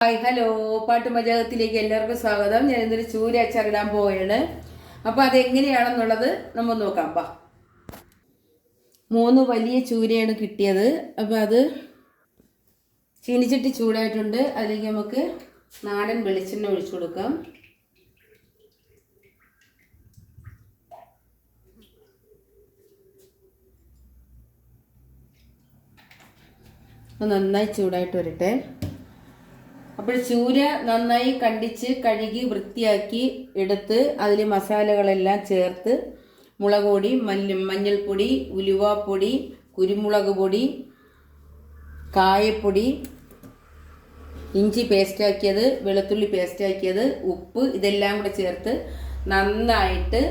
Hi hello പാട്ടുമജകത്തിലേക്ക് എല്ലാവർക്കും സ്വാഗതം. ഞാൻ ഇന്നൊരു ചൂര അച്ചാറിടാൻ പോവുകയാണ്. അപ്പോൾ അതെങ്ങനെയാണെന്നുള്ളത് നമ്മൾ നോക്കാം. 3 വലിയ ചൂരയാണ് കിട്ടിയത്. അപ്പോൾ അത് ചീനിച്ചട്ടി ചൂടായിട്ടുണ്ട്. അതിലേക്ക് നമുക്ക് നാടൻ വെളിച്ചെണ്ണ ഒഴിച്ചു കൊടുക്കാം. നന്നായി ചൂടായിട്ട് വരട്ടെ. അപ്പോൾ ചൂര നന്നായി കണ്ടിച്ച് കഴുകി വൃത്തിയാക്കി എടുത്ത് അതിൽ മസാലകളെല്ലാം ചേർത്ത് മുളക് പൊടി, മഞ്ഞൾപ്പൊടി, ഉലുവാപ്പൊടി, കുരുമുളക് പൊടി, കായപ്പൊടി, ഇഞ്ചി പേസ്റ്റാക്കിയത്, വെളുത്തുള്ളി പേസ്റ്റാക്കിയത്, ഉപ്പ് ഇതെല്ലാം കൂടെ ചേർത്ത് നന്നായിട്ട്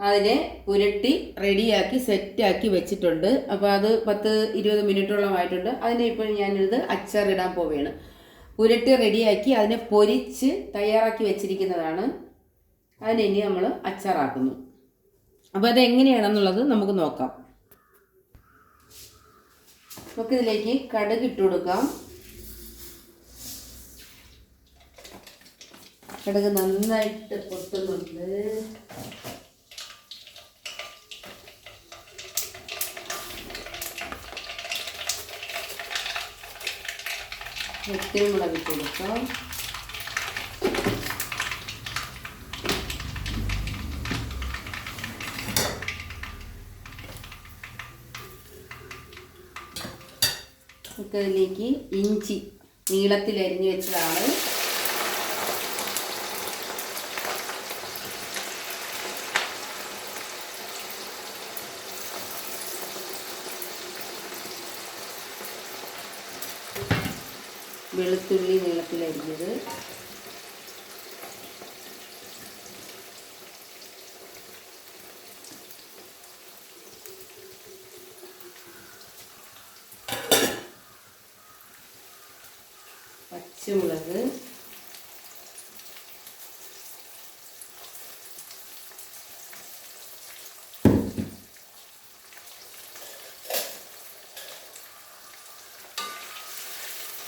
അതിനെ പുരട്ടി റെഡിയാക്കി സെറ്റാക്കി വെച്ചിട്ടുണ്ട്. അപ്പോൾ അത് 10-20 മിനിറ്റോളമായിട്ടുണ്ട്. അതിനെ ഇപ്പോൾ ഞാനിത് അച്ചാറിടാൻ പോവുകയാണ്. പുരട്ടി റെഡിയാക്കി അതിനെ പൊരിച്ച് തയ്യാറാക്കി വെച്ചിരിക്കുന്നതാണ്. അതിനെ ഇനി നമ്മൾ അച്ചാറാക്കുന്നു. അപ്പോൾ അതെങ്ങനെയാണെന്നുള്ളത് നമുക്ക് നോക്കാം. നമുക്കിതിലേക്ക് കടുക് ഇട്ട് കൊടുക്കാം. കടുക് നന്നായിട്ട് പൊട്ടുന്നുണ്ട്. കുരുമുളക് ഇട്ട് കൊടുക്കാം. അതിലേക്ക് ഇഞ്ചി നീളത്തിൽ അരിഞ്ഞു വെച്ചതാണ്. വെളുത്തുള്ളി നീളത്തിലരിഞ്ഞത്, പച്ചമുളക്,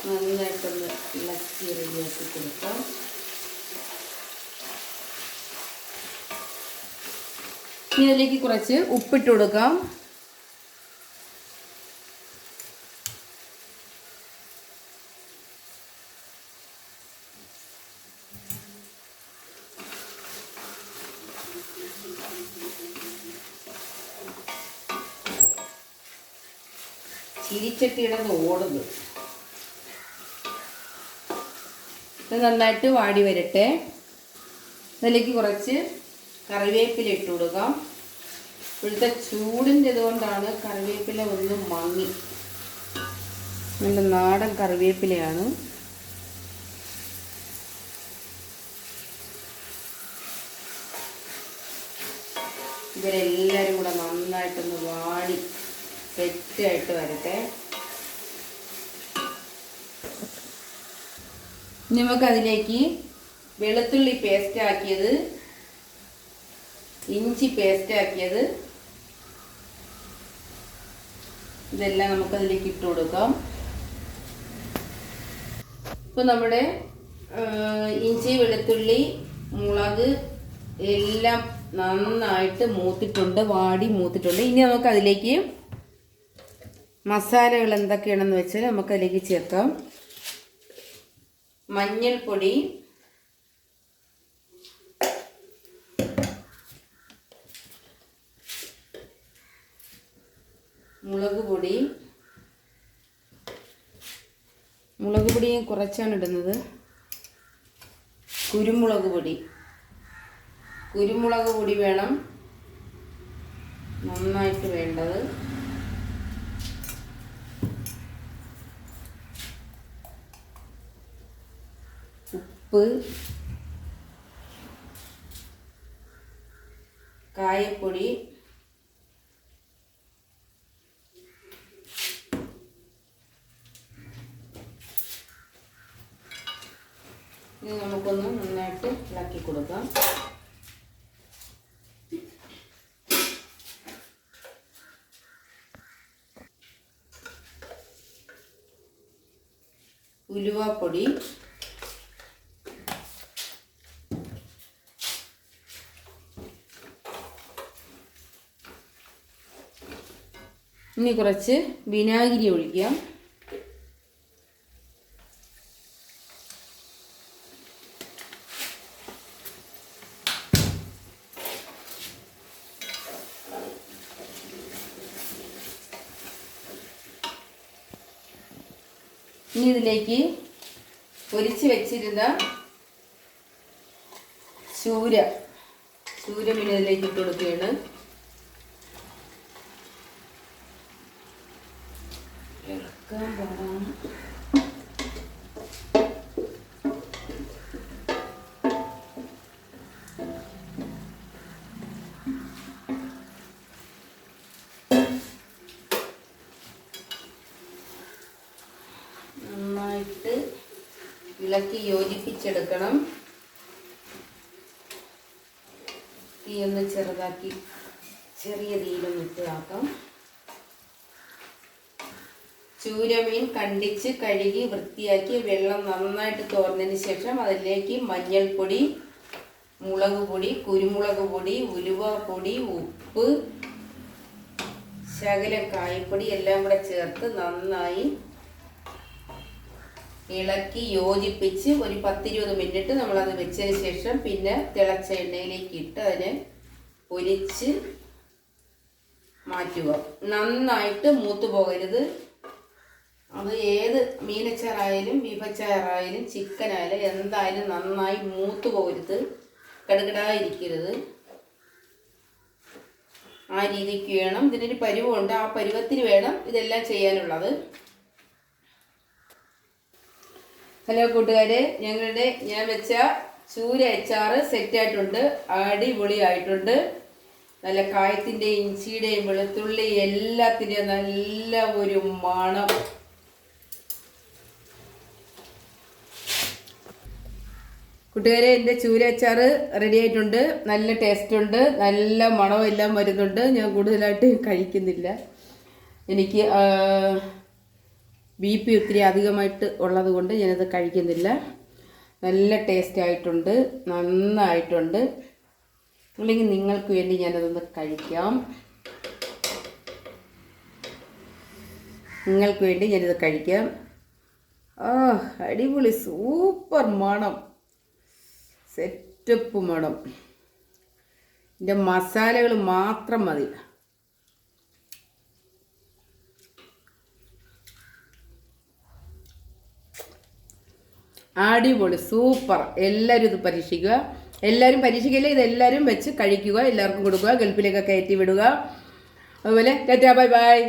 നന്നായിട്ടൊന്ന് ഇളക്കി റെഡിയാക്കി കൊടുക്കാം. ഇനി അതിലേക്ക് കുറച്ച് ഉപ്പിട്ട് കൊടുക്കാം. ചീനിച്ചട്ടിയുടെ ഓടുന്നു. ഇത് നന്നായിട്ട് വാടി വരട്ടെ. അതിലേക്ക് കുറച്ച് കറിവേപ്പില ഇട്ട് കൊടുക്കാം. ഇപ്പോഴത്തെ ചൂടിൻ്റെ ഇതുകൊണ്ടാണ് കറിവേപ്പില ഒന്ന് മങ്ങി. നല്ല നാടൻ കറിവേപ്പിലയാണ്. ഇവരെല്ലാവരും കൂടെ നന്നായിട്ടൊന്ന് വാടി സെറ്റായിട്ട് വരട്ടെ. നമുക്കതിലേക്ക് വെളുത്തുള്ളി പേസ്റ്റാക്കിയത്, ഇഞ്ചി പേസ്റ്റാക്കിയത് ഇതെല്ലാം നമുക്കതിലേക്ക് ഇട്ട് കൊടുക്കാം. ഇപ്പോൾ നമ്മുടെ ഇഞ്ചി, വെളുത്തുള്ളി, മുളക് എല്ലാം നന്നായിട്ട് മൂത്തിട്ടുണ്ട്, വാടി മൂത്തിട്ടുണ്ട്. ഇനി നമുക്കതിലേക്ക് മസാലകൾ എന്തൊക്കെയാണെന്ന് വെച്ചാൽ നമുക്കതിലേക്ക് ചേർക്കാം. മഞ്ഞൾപ്പൊടി, മുളക് പൊടി കുറച്ചാണ് ഇടുന്നത്. കുരുമുളക് പൊടി വേണം നന്നായിട്ട് വേണ്ടത്. ഉപ്പ്, കായപ്പൊടി, ഇനി നമുക്കൊന്ന് നന്നായിട്ട് ഇളക്കി കൊടുക്കാം. ഉലുവ ഉലുവാപ്പൊടി, ഇനി കുറച്ച് വിനാഗിരി ഒഴിക്കാം. ഇനി ഇതിലേക്ക് പൊരിച്ച് വെച്ചിരുന്ന ചൂര ഇതിലേക്ക് ഇട്ട് കൊടുക്കുകയാണ്. ഇളക്കാൻ പാടാം. നന്നായിട്ട് ഇളക്കി യോജിപ്പിച്ചെടുക്കണം. തീയൊന്ന് ചെറുതാക്കി ചെറിയ തീയിലൊന്നിട്ട് ആക്കാം. ചൂരമീൻ കണ്ടിച്ച് കഴുകി വൃത്തിയാക്കി വെള്ളം നന്നായിട്ട് തോർന്നതിന് ശേഷം അതിലേക്ക് മഞ്ഞൾപ്പൊടി, മുളക് പൊടി, കുരുമുളക് പൊടി, ഉലുവാപ്പൊടി, ഉപ്പ്, ശകലം കായപ്പൊടി എല്ലാം കൂടെ ചേർത്ത് നന്നായി ഇളക്കി യോജിപ്പിച്ച് ഒരു 10-20 മിനിറ്റ് നമ്മളത് വെച്ചതിന് ശേഷം പിന്നെ തിളച്ച എണ്ണയിലേക്ക് ഇട്ട് അതിനെ പൊരിച്ച് മാറ്റുക. നന്നായിട്ട് മൂത്തു പോകരുത്. അത് ഏത് മീനച്ചാറായാലും ബീഫച്ചാറായാലും ചിക്കനായാലും എന്തായാലും നന്നായി മൂത്തു പോകരുത്, കടുകടായിരിക്കരുത്. ആ രീതിക്ക് വേണം. ഇതിനൊരു പരുവമുണ്ട്, ആ പരുവത്തിന് വേണം ഇതെല്ലാം ചെയ്യാനുള്ളത്. ഹലോ കൂട്ടുകാരെ, ഞാൻ വെച്ച ചൂര അച്ചാറ് സെറ്റായിട്ടുണ്ട്. അടിപൊളിയായിട്ടുണ്ട്. നല്ല കായത്തിൻ്റെയും ഇഞ്ചിയുടെയും വെളുത്തുള്ളി എല്ലാത്തിൻ്റെയും നല്ല ഒരു മണം. കൂട്ടുകാരെ, എൻ്റെ ചൂര അച്ചാറ് റെഡി ആയിട്ടുണ്ട്. നല്ല ടേസ്റ്റ് ഉണ്ട്, നല്ല മണവും എല്ലാം വരുന്നുണ്ട്. ഞാൻ കൂടുതലായിട്ട് കഴിക്കുന്നില്ല. എനിക്ക് BP ഒത്തിരി അധികമായിട്ട് ഉള്ളത് കൊണ്ട് ഞാനത് കഴിക്കുന്നില്ല. നല്ല ടേസ്റ്റ് ആയിട്ടുണ്ട്, നന്നായിട്ടുണ്ട്. അല്ലെങ്കിൽ നിങ്ങൾക്ക് വേണ്ടി ഞാനതൊന്ന് കഴിക്കാം. നിങ്ങൾക്ക് വേണ്ടി ഞാനിത് കഴിക്കാം. അടിപൊളി സൂപ്പർ മണം, സെറ്റപ്പ് മണം. ഇതിൻ്റെ മസാലകൾ മാത്രം മതി. അടിപൊളി സൂപ്പർ. എല്ലാവരും ഇത് പരീക്ഷിക്കുക. എല്ലാവരും പരീക്ഷിക്കില്ല, ഇതെല്ലാവരും വെച്ച് കഴിക്കുക, എല്ലാവർക്കും കൊടുക്കുക, ഗൾഫിലേക്ക് കയറ്റി വിടുക. അതുപോലെ ടാറ്റാ ബൈ ബൈ.